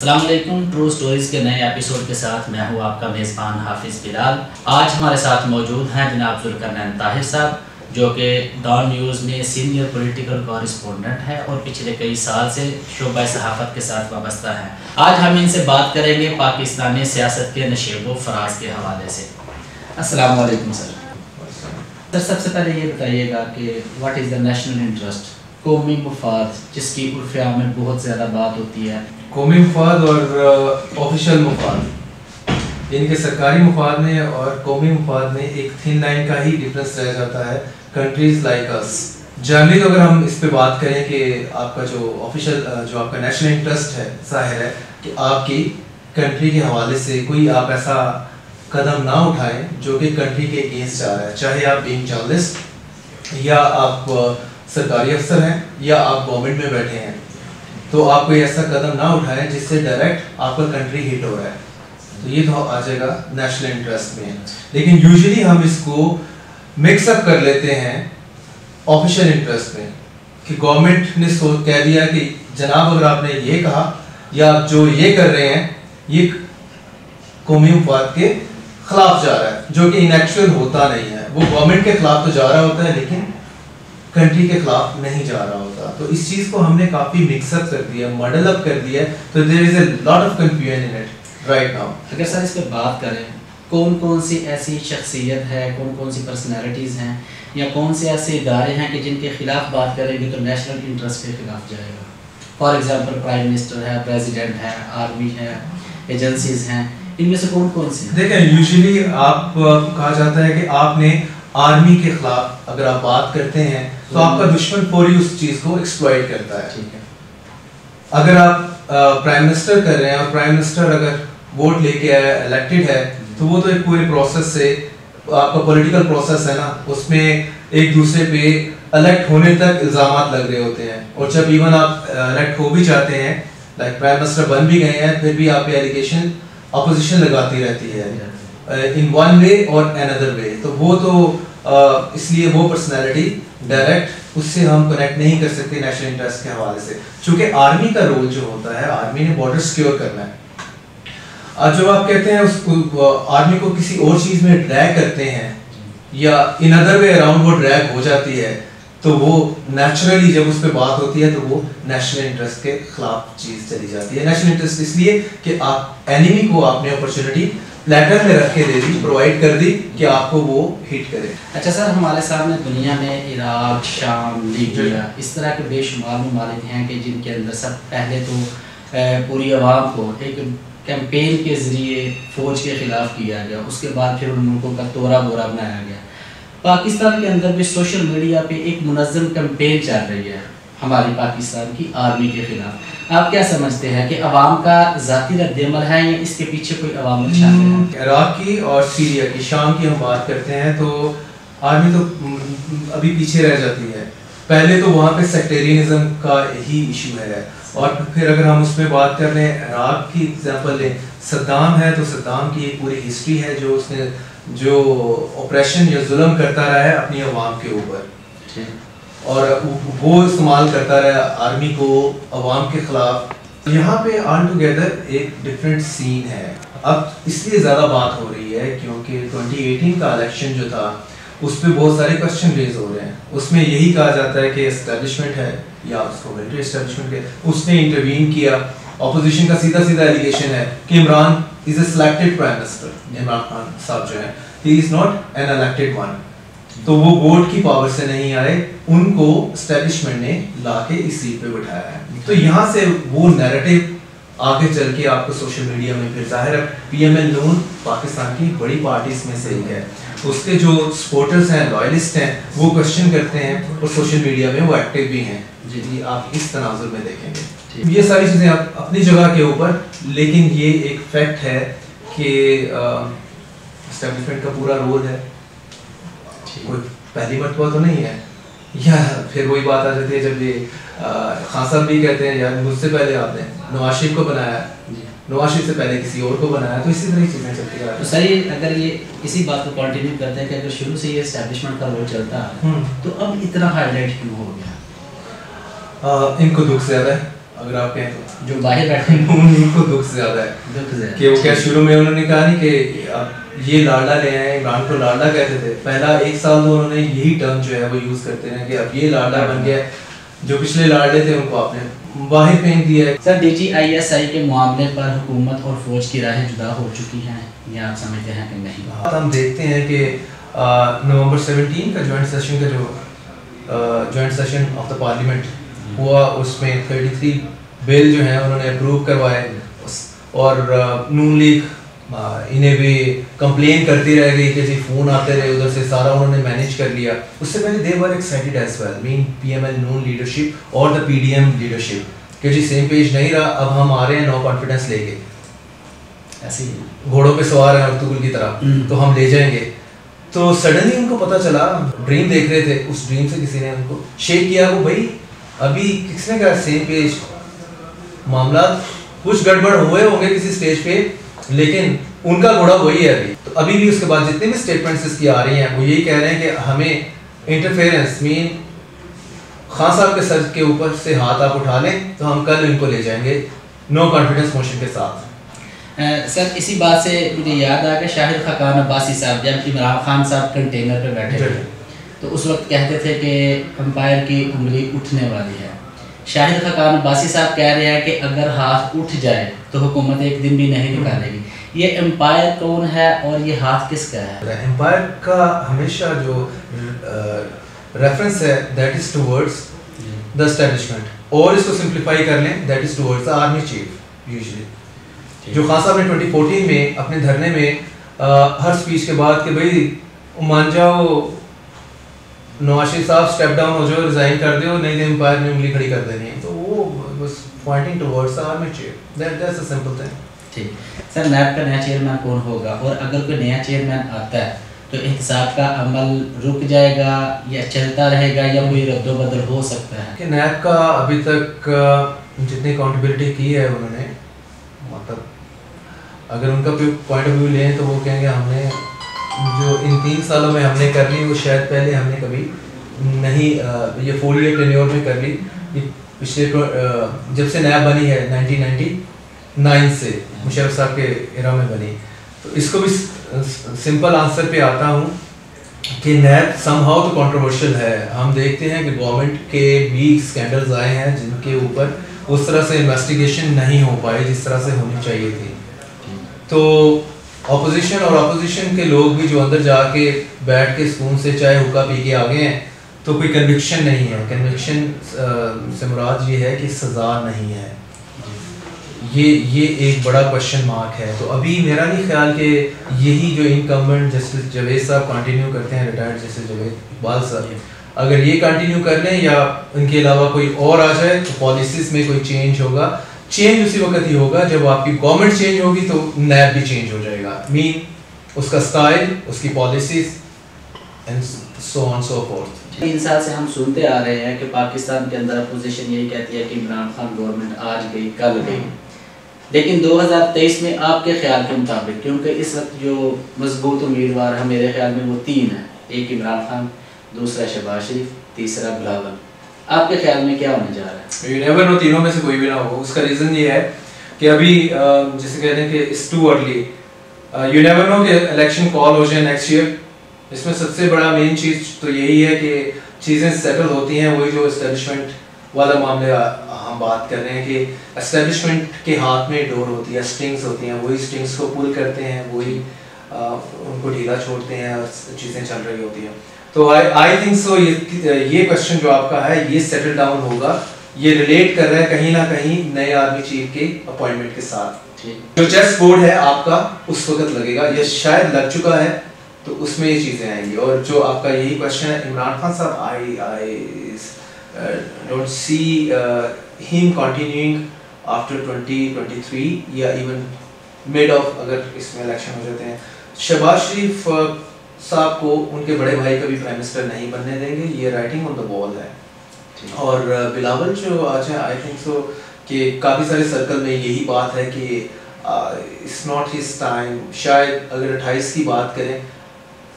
अस्सलामुअलैकुम। True stories के नए एपिसोड के साथ मैं हूँ आपका मेज़बान हाफिज़ बिलाल। आज हमारे साथ मौजूद हैं जनाब ज़ुल्करनैन ताहिर साहब, जो कि डॉन न्यूज़ में सीनियर पॉलिटिकल कॉरेस्पोंडेंट हैं और पिछले कई साल से शोबा सहाफ़त के साथ वाबस्ता हैं। आज हम इनसे बात करेंगे पाकिस्तानी सियासत के नशेब व फराज के हवाले से। अस्सलामुअलैकुम सर। सबसे पहले ये बताइएगा कि what is the national interest, कौमी मुफाद, जिसकी उर्फ़ में बहुत ज़्यादा बात होती है। कौमी मुफाद और ऑफिशियल मुफाद, इनके सरकारी मुफाद में और कौमी मुफाद में एक थिन लाइन का ही डिफरेंस रह जाता है। कंट्रीज लाइक अस, जनरली तो अगर हम इस पे बात करें कि आपका जो ऑफिशियल जो आपका नेशनल इंटरेस्ट है, जाहिर है कि आपकी कंट्री के हवाले से कोई आप ऐसा कदम ना उठाएं जो कि कंट्री के अगेंस्ट जा रहा है, चाहे आप बीइंग जर्नलिस्ट या आप सरकारी अफसर हैं या आप गवर्नमेंट में बैठे हैं, तो आप कोई ऐसा कदम ना उठाएं जिससे डायरेक्ट आपका कंट्री हिट हो रहा है, तो ये तो आ जाएगा नेशनल इंटरेस्ट में। लेकिन यूजुअली हम इसको मिक्सअप कर लेते हैं ऑफिशियल इंटरेस्ट में कि गवर्नमेंट ने कह दिया कि जनाब अगर आपने ये कहा या आप जो ये कर रहे हैं ये कौमी मुफाद के खिलाफ जा रहा है, जो कि इन एक्चुअल होता नहीं है। वो गवर्नमेंट के खिलाफ तो जा रहा होता है लेकिन कंट्री के खिलाफ नहीं जा रहा होता। तो इस चीज को हमने काफी मिक्सअप कर दिया, मॉडल अप कर दिया, तो there is a lot of confusion in it right now. अगर सर इस पर बात करें, कौन कौन सी ऐसी शख्सियत है, कौन कौन सी पर्सनैलिटीज़ हैं या कौन से ऐसे इदारे हैं कि जिनके खिलाफ बात करेंगे तो नेशनल इंटरेस्ट के खिलाफ जाएगा। फॉर एग्जांपल प्राइम मिनिस्टर है, प्रेसिडेंट है, आर्मी है, एजेंसीज हैं, इनमें से कौन कौन सी? देखें, यूजुअली आप कहा जाता है कि आपने आर्मी के खिलाफ अगर आप बात करते हैं तो आपका दुश्मन फौरी उस चीज को एक्सप्लॉइट करता है। ठीक है। अगर आप प्राइम मिनिस्टर कर रहे हैं और प्राइम मिनिस्टर अगर वोट लेके आया, इलेक्टेड है, तो वो तो एक पूरे प्रोसेस से आपका पॉलिटिकल प्रोसेस है ना, उसमें एक दूसरे पे इलेक्ट होने तक इल्जामात लग रहे होते हैं, और जब इवन आप इलेक्ट हो भी जाते हैं, लाइक प्राइम मिनिस्टर बन भी गए हैं, फिर भी आप पे एलिगेशन अपोजिशन लगाती रहती है इन वन वे और अनदर वे। तो वो तो इसलिए वो पर्सनैलिटी डायरेक्ट उससे हम कनेक्ट नहीं कर सकते नेशनल इंटरेस्ट के हवाले से, क्योंकि आर्मी का रोल जो होता है, आर्मी ने बॉर्डर सिक्योर करना है। जब आप कहते हैं उसको आर्मी को किसी और चीज में ड्रैग करते हैं या इन अदर वे अराउंड वो ड्रैग हो जाती है, तो वो नेचुरली जब उस पर बात होती है तो वो नेशनल इंटरेस्ट के खिलाफ चीज चली जाती है। नेशनल इंटरेस्ट इसलिए कि आप एनिमी को आपने अपॉर्चुनिटी प्लेटर में रख के दे दी, प्रोवाइड कर दी कि आपको वो हिट करे। अच्छा सर, हमारे सामने दुनिया में इराक, शाम, लीबिया, इस तरह के बेशुमार ममालिक हैं कि जिनके अंदर सब पहले तो पूरी आवाम को एक कैंपेन के ज़रिए फ़ौज के ख़िलाफ़ किया गया, उसके बाद फिर उन मुल्कों का तोड़ा बोरा बनाया गया। पाकिस्तान के अंदर भी सोशल मीडिया पे एक मुनज़्ज़म कैंपेन चल रही है हमारी पाकिस्तान की आर्मी के ख़िलाफ़। आप क्या समझते हैं कि अवाम का ज़ाती रद्द-ए-अमल है या इसके पीछे कोई अवाम चाहते हैं? इराक की और सीरिया की, शाम की हम बात करते हैं तो आर्मी तो अभी पीछे रह जाती है। पहले तो वहाँ पे सेक्टेरियनिज्म का ही इशू है, और फिर अगर हम उसमें बात कर रहे हैं, इराक की एग्जांपल लें, सद्दाम है तो सद्दाम की एक पूरी हिस्ट्री है जो उसने जो ऑपरेशन या जुल्म करता रहा है अपनी अवाम के ऊपर, और वो इस्तेमाल करता रहा आर्मी को अवाम के खिलाफ। यहाँ पे ऑल टुगेदर एक डिफरेंट सीन है। अब इसलिए ज़्यादा बात हो रही है क्योंकि 2018 का इलेक्शन जो था उस पर बहुत सारे क्वेश्चन रेज हो रहे हैं। उसमें यही कहा जाता है कि एस्टेब्लिशमेंट है या उसको मिलिट्री एस्टेब्लिशमेंट है, उसने इंटरवीन किया। ऑपोजिशन का सीधा सीधा एलिगेशन है कि Imran is a selected prime minister. Imran Khan साहब जो है, he is not an elected one, तो वो वोट की पावर से नहीं आए, उनको एस्टेब्लिशमेंट ने लाके इस सीट पे बिठाया है। तो यहाँ से वो नैरेटिव आगे चल के आपको सोशल मीडिया में फिर जाहिर है पीएमएल नून पाकिस्तान की बड़ी पार्टीज में से एक है, उसके जो सपोर्टर्स हैं, लॉयलिस्ट हैं, वो क्वेश्चन करते हैं और सोशल मीडिया में वो एक्टिव भी हैं। जी, आप इस तनाजुर में देखेंगे ये सारी चीज़ें आप अपनी जगह के ऊपर, लेकिन ये एक फैक्ट है कि एस्टेब्लिशमेंट का पूरा रोल है, कोई पहली मर्तबा तो नहीं है। या फिर वही बात आ जाती है जब ये खान साहब भी कहते हैं यार मुझसे पहले आपने नवाज शरीफ को बनाया, नवाज शरीफ से पहले किसी और को बनाया, तो इसी तरह की चीज़ें चलती है। तो सही, अगर ये इसी बात को कंटिन्यू करते हैं कि अगर शुरू से ये एस्टेब्लिशमेंट का रोल चलता है तो अब इतना हाईलाइट क्यों हो गया? इनको दुख ज़्यादा है। अगर आप कहें तो जो बाहर बैठे हैं उनको दुख ज़्यादा है कि वो क्या शुरू में उन्होंने कहा नहीं कि अब ये लाडला ले आए, इमरान को लाडला कहते थे, पहला 1 साल तो उन्होंने यही टर्म जो है वो यूज़ करते हैं कि अब ये लाडला बन गया, जो पिछले लाडले थे उनको आपने बाहर फेंक दिया है। सर DGISI के मामले पर हुकूमत और फौज की राहें जुदा हो चुकी हैं, या आप समझते हैं कि नहीं? हम देखते हैं कि नवंबर 17 का जॉइंट सेशन का जो joint session of the parliament हुआ, उसमें 33 बिल जो हैं उन्होंने अप्रूव करवाए और नून लीग इन्हें भी कंप्लेन करती रह गई कि जी फ़ोन आते रहे उधर से, सारा उन्होंने मैनेज कर लिया। उससे पहले they were excited as well, mean PML Noon leadership और द PDM लीडरशिप कि जी सेम पेज नहीं रहा, अब हम आ रहे हैं नो कॉन्फिडेंस लेके, ऐसे ही घोड़ों पे सवार हैं अर्तुगरुल की तरह, तो हम ले जाएंगे। तो सडनली उनको पता चला, ड्रीम देख रहे थे, उस ड्रीम से किसी ने उनको शेक किया, वो भाई अभी किसने कहा सेम पेज, मामला कुछ गड़बड़ हुए होंगे किसी स्टेज पे, लेकिन उनका घोड़ा वही है अभी। तो अभी भी उसके बाद जितने भी स्टेटमेंट्स इसकी आ रही हैं वो यही कह रहे हैं कि हमें इंटरफेरेंस मीन खान साहब के सर के ऊपर से हाथ आप उठा लें तो हम कल इनको ले जाएंगे नो कॉन्फिडेंस मोशन के साथ। सर इसी बात से मुझे याद आ गया, शाहिद खाकान अब्बासी साहब जब इमरान खान साहब कंटेनर पे बैठे थे तो उस वक्त कहते थे कि अंपायर की उंगली उठने वाली है। शाहिद खाकान अब्बासी साहब कह रहे हैं कि अगर हाथ उठ जाए तो हुकूमत एक दिन भी नहीं निकालेगी। ये एम्पायर कौन है और ये हाथ किसका है? एम्पायर का हमेशा जो रेफरेंस है that is towards the establishment, और इसको सिंप्लीफाई कर लें that is towards the army chief. Usually जो खान साहब ने 2014 में अपने धरने में हर स्पीच के बाद कि भाई मान जाओ नवाज शरीफ साहब स्टेप डाउन हो जाओ, रिजाइन कर दो, नहीं तो एम्पायर ने उंगली खड़ी कर देनी है, तो वो was pointing towards the army chief. That's a simple thing. ठीक सर, नैब का नया चेयरमैन कौन होगा और अगर कोई नया चेयरमैन आता है तो एहतसाब का अमल रुक जाएगा या चलता रहेगा या कोई रद्दोबदल हो सकता है? कि नैब का अभी तक जितनी अकाउंटेबिलिटी की है उन्होंने, मतलब अगर उनका पॉइंट ऑफ व्यू लें तो वो कहेंगे हमने जो इन 3 सालों में हमने कर ली वो शायद पहले हमने कभी नहीं, ये 4 ईयर टेन्योर में कर ली, ये पिछले जब से नैब बनी है 1999 से मुशर्रफ साहब के एरा में बनी। तो इसको भी सिंपल आंसर पे आता हूँ कि नैब समहाउ तो कंट्रोवर्शियल है। हम देखते हैं कि गवर्नमेंट के भी स्कैंडल्स आए हैं जिनके ऊपर उस तरह से इन्वेस्टिगेशन नहीं हो पाई जिस तरह से होनी चाहिए थी। तो ऑपोजिशन और ऑपोजिशन के लोग भी जो अंदर जाके बैठ के सुकून से चाय हुक्का पी के आ गए हैं, तो कोई कन्विक्शन नहीं है। कन्विक्शन से मुराद ये है कि सज़ा नहीं है, ये एक बड़ा क्वेश्चन मार्क है। तो अभी मेरा नहीं ख्याल कि यही जो इनकम्बेंट जस्टिस जावेद साहब कंटिन्यू करते हैं, रिटायर्ड जस्टिस जावेद इकबाल साहब, अगर ये कंटिन्यू कर लें या इनके अलावा कोई और आ जाए तो पॉलिसीज़ में कोई चेंज होगा। चेंज उसी वक्त ही होगा जब आपकी गवर्नमेंट चेंज होगी तो नैब भी चेंज हो जाएगा, मीन उसका स्टाइल, उसकी policies and so on so fourth. 3 साल से हम सुनते आ रहे हैं कि पाकिस्तान के अंदर अपोजिशन यही कहती है कि इमरान खान गवर्नमेंट आज गई कल गई, लेकिन 2023 में आपके ख्याल के मुताबिक, क्योंकि इस वक्त जो मजबूत उम्मीदवार है मेरे ख्याल में वो 3 हैं, एक इमरान खान, दूसरा शहबाज शरीफ, तीसरा बिलावल, आपके ख्याल में क्या होने जा रहा है? यू नेवर नो, तीनों में से कोई भी ना हो। उसका रीज़न ये है कि अभी जैसे कह रहे हैं कि it's too early, you never know कि इलेक्शन कॉल हो जाए नेक्स्ट ईयर। इसमें सबसे बड़ा मेन चीज़ तो यही है कि चीज़ें सेटल होती हैं, वही जो एस्टेब्लिशमेंट वाला मामले हम बात कर रहे हैं कि एस्टेब्लिशमेंट के हाथ में डोर होती है, स्ट्रिंग्स होती हैं, वही स्ट्रिंग्स को पुल करते हैं, वही उनको ढीला छोड़ते हैं और चीज़ें चल रही होती हैं। तो आई थिंक सो ये क्वेश्चन जो आपका है ये सेटल डाउन होगा, ये रिलेट कर रहा है कहीं ना कहीं नए आर्मी चीफ के अपॉइंटमेंट के साथ। जो चेस बोर्ड है आपका उस वक्त लगेगा, ये शायद लग चुका है, तो उसमें ये चीज़ें आएंगी। और जो आपका यही क्वेश्चन है इमरान खान साहब, I don't see him continuing after 2023 या इवन मिड ऑफ, अगर इसमें इलेक्शन हो जाते हैं। शहबाज शरीफ साहब को उनके बड़े भाई कभी प्राइम मिनिस्टर नहीं बनने देंगे, ये राइटिंग ऑन द वॉल है। और बिलावल जो आज है, आई थिंक सो कि काफ़ी सारे सर्कल में यही बात है कि इट्स नॉट हिज टाइम। शायद अगर 28 की बात करें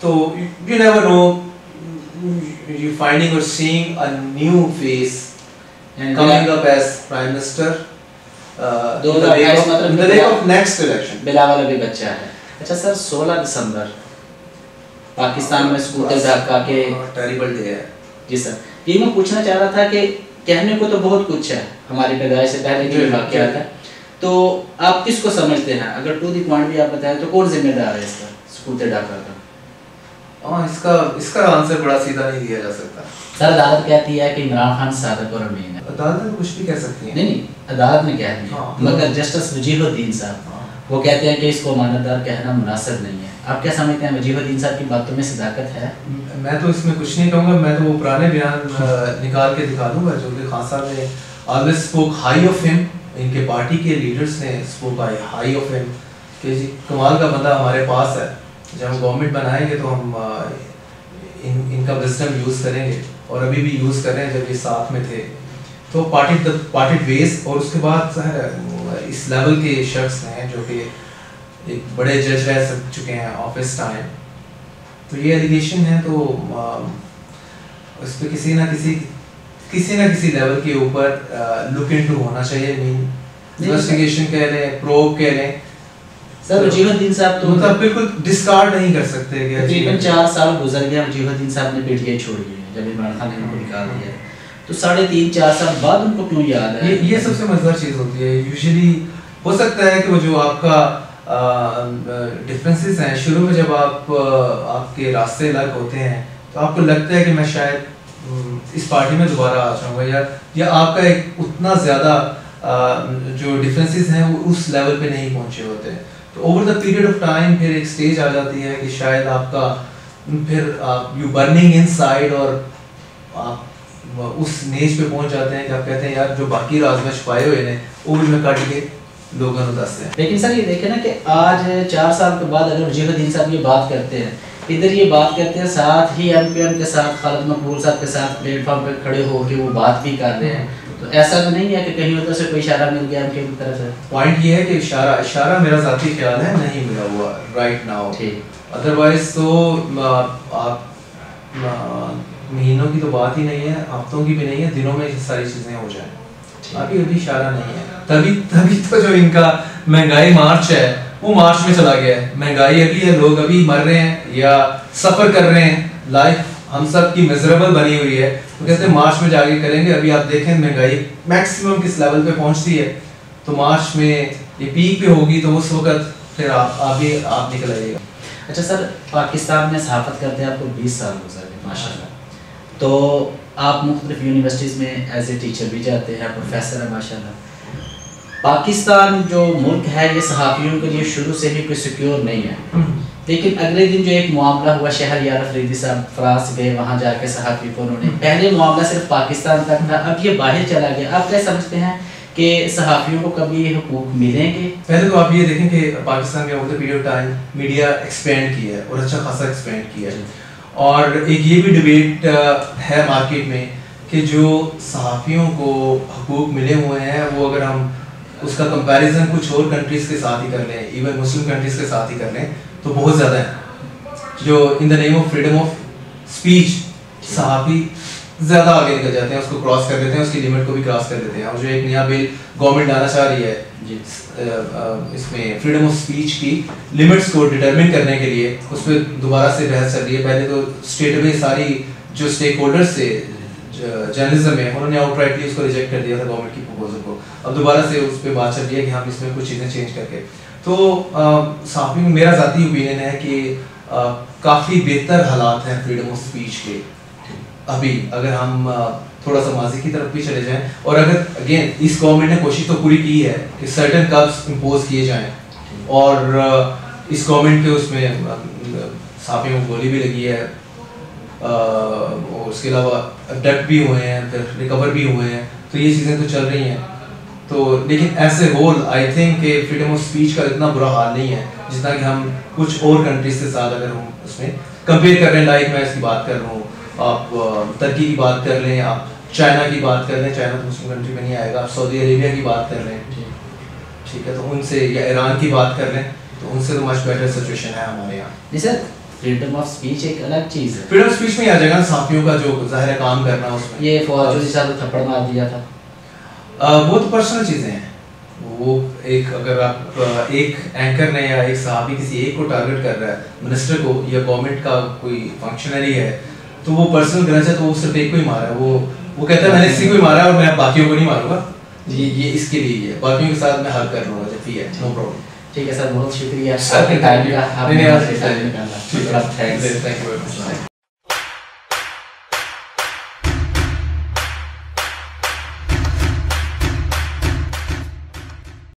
तो you never know, you finding or seeing a new face coming up as prime minister 2028 मतलब in the wake of next election. Bilawal अभी बच्चा है। अच्छा सर, 16 दिसंबर पाकिस्तान में स्कूटर धक्का के टेरिबल डे है। जी सर, ये मैं पूछना चाह रहा था कि कहने को तो बहुत कुछ है, हमारी पैदाइश से पहले की वाकया था, तो आप किसको समझते हैं? अगर टू दी पॉइंट भी आप बताएं तो कौन जिम्मेदार है इसका, स्कूटर धक्का का? इसका आंसर बड़ा सीधा नहीं दिया जा सकता सर। अदालत कहती है कि इमरान खान सादिक और अमीन है। अदालत कुछ भी कह सकती है। नहीं, अदालत ने कह दिया, मगर जस्टिस वजीहुद्दीन साहब वो कहते हैं कि इसको अमानतदार कहना मुनासिब नहीं है। आप क्या समझते हैं, वजीहुद्दीन साहब की बातों में सदाकत है? मैं तो इसमें कुछ नहीं कहूँगा, मैं तो वो पुराने बयान निकाल के दिखा दूंगा जो कि खान साहब ने always spoke high of him, इनके पार्टी के लीडर्स ने स्पोक हाई ऑफ हिम कि जी कमाल का बंदा हमारे पास है, जब हम गवर्नमेंट बनाएंगे तो हम इनका विजडम यूज़ करेंगे, और अभी भी यूज़ कर रहे हैं जब ये साथ में थे। तो पार्टी वेस, और उसके बाद इस लेवल के शख्स हैं जो कि एक बड़े जज रह चुके हैं ऑफिस टाइम, तो ये एलिगेशन है, तो उस पर किसी ना किसी लेवल के ऊपर लुक इनटू होना चाहिए। इन्वेस्टिगेशन कह रहे हैं, प्रोब कह रहे हैं सर। वजीहुद्दीन साहब तो मतलब बिल्कुल डिस्कार्ड नहीं कर सकते कि तकरीबन 4 साल गुजर गया, वजीहुद्दीन साहब ने पीटीआई छोड़ दी है जब इमरान खान ने उनको निकाल दिया, तो 3.5-4 साल बाद उनको क्यों याद है? ये सबसे मजेदार चीज़ होती है। यूजुअली हो सकता है कि वो जो आपका डिफरेंसेस हैं, शुरू में जब आपके रास्ते अलग होते हैं तो आपको लगता है कि मैं शायद इस पार्टी में दोबारा आ जाऊँगा, या आपका एक उतना ज़्यादा जो डिफरेंसेस हैं वो उस लेवल पे नहीं पहुँचे होते हैं। तो over the period of time फिर एक स्टेज आ जाती है कि शायद आपका फिर यू बर्निंग इनसाइड, और आप उस नेज पे पहुंच जाते हैं कि आप कहते हैं यार जो बाकी राज में छुपाए हुए हैं वो भी मैं काट के लोगों को दसते हैं। लेकिन सर ये देखें ना कि आज 4 साल के बाद अगर वजीहुद्दीन साहब ये बात करते हैं, इधर ये बात करते हैं, साथ ही एमपीएम के साथ खालिद मकबूल साहब के साथ प्लेटफॉर्म पे खड़े हो के वो बात भी कर रहे हैं, तो ऐसा तो नहीं है कि कहीं उधर से कोई इशारा मिल गया उनकी तरफ से? पॉइंट ये है कि इशारा मेरा ज़ाती ख्याल है नहीं मिला हुआ राइट नाउ, अदरवाइज तो आप महीनों की तो बात ही नहीं है, हफ्तों की भी नहीं है, दिनों में सारी चीज़ें हो जाएं। अभी इशारा नहीं है, तभी तो जो इनका महंगाई मार्च है वो मार्च में चला गया है। महंगाई अभी है, लोग अभी मर रहे हैं या सफ़र कर रहे हैं, लाइफ हम सब की मिजरेबल बनी हुई है, तो कहते हैं मार्च में जाके करेंगे। अभी आप देखें महंगाई मैक्सिमम किस लेवल पे पहुंचती है, तो मार्च में ये पीक पे होगी, तो उस वक्त फिर आप निकल आइएगा। अच्छा सर, पाकिस्तान में सहाफ़त करते हैं आपको 20 साल गुजर गए माशाल्लाह, तो आप मुख्तलिफ यूनिवर्सिटीज़ में एज ए टीचर भी जाते हैं, प्रोफेसर हैं माशाल्लाह। पाकिस्तान जो मुल्क है ये सहाफ़ियों के लिए शुरू से ही कोई सिक्योर नहीं है, लेकिन अगले दिन जो एक मामला हुआ, शहरयार अफरीदी साहब फ्रांस गए, वहाँ जाके सहाफ़ी को उन्होंने, पहले मामला सिर्फ पाकिस्तान तक था, अब ये बाहर चला गया। आप क्या समझते हैं कि सहाफ़ियों को कभी ये हुकूक मिलेंगे? पहले तो आप ये देखें कि पाकिस्तान के over the period of time media expand किया है, और अच्छा खासा एक्सपेंड किया है, और एक ये भी डिबेट है मार्केट में कि जो सहाफ़ियों को हुकूक मिले हुए हैं वो अगर हम उसका कंपैरिजन कुछ और कंट्रीज़ के साथ ही कर लें, इवन मुस्लिम कंट्रीज़ के साथ ही कर लें, तो बहुत ज़्यादा है। जो in the name of freedom of speech सहाफ़ी ज़्यादा आगे निकल जाते हैं, उसको क्रॉस कर देते हैं, उसकी लिमिट को भी क्रॉस कर देते हैं। और जो एक नया बिल गवर्नमेंट लाना चाह रही है इसमें फ्रीडम ऑफ स्पीच की लिमिट्स को डिटरमिन करने के लिए, उस पर दोबारा से बहस चल रही है। पहले तो स्टेट में सारी जो स्टेक होल्डर्स थे जर्नलिज्म में, उन्होंने आउटराइटली उसको रिजेक्ट कर दिया था गवर्नमेंट की प्रपोजल को। अब दोबारा से उस पर बात चल रही है कि हम इसमें कुछ चीज़ें चेंज करके, तो सहाफ़ी में मेरा ज़ाती ओपिनियन है कि काफ़ी बेहतर हालात हैं फ्रीडम ऑफ स्पीच के अभी, अगर हम थोड़ा सा माजी की तरफ भी चले जाएं। और अगर अगेन इस गवर्नमेंट ने कोशिश तो पूरी की है कि सर्टेन कब्स इम्पोज किए जाएं, और इस गवर्नमेंट के उसमें सहाफ़ियों को गोली भी लगी है, और उसके अलावा अबडक्ट भी हुए हैं, फिर रिकवर भी हुए हैं, तो ये चीज़ें तो चल रही हैं। तो लेकिन ऐसे होल आई थिंक कि फ्रीडम ऑफ स्पीच का इतना बुरा हाल नहीं है जितना कि हम कुछ और कंट्रीज के साथ अगर हम उसमें कंपेयर कर रहे हैं। लाइक मैं इसकी बात कर रहा हूँ, आप तुर्की की बात कर लें, आप चाइना की बात कर लें, चाइना तो मुस्लिम कंट्री में नहीं आएगा, आप सऊदी अरेबिया की बात कर लें, ठीक है, तो उनसे, या ईरान की बात कर लें, तो उनसे तो मच बेटर सिचुएशन है हमारे यहाँ। जी सर, फ्रीडम ऑफ स्पीच एक अलग चीज़ है। फ्रीडम ऑफ स्पीच में आ जाएगा सहाफ़ियों का जो ज़ाहिर काम करना, उसमें ये फौजी साहब को थप्पड़ मार दिया था, वो तो पर्सनल चीज़ें हैं। वो एक अगर आप एक एंकर ने या एक सहाबी किसी एक को टारगेट कर रहा है, मिनिस्टर को या गवर्नमेंट का कोई फंक्शनरी है, तो वो पर्सनल ग्रज है, तो वो सिर्फ एक को ही मारा है। वो कहता है मैंने इसी को ही मारा है और मैं बाकियों को नहीं मारूंगा, ये इसके लिए है, बाकियों के साथ मैं हल कर लूँगा जब भी है, नो प्रॉब्लम। ठीक है सर, बहुत शुक्रिया सर, आपके टाइम का, आपने नहीं, हमसे टाइम निकाला। Thank you very much.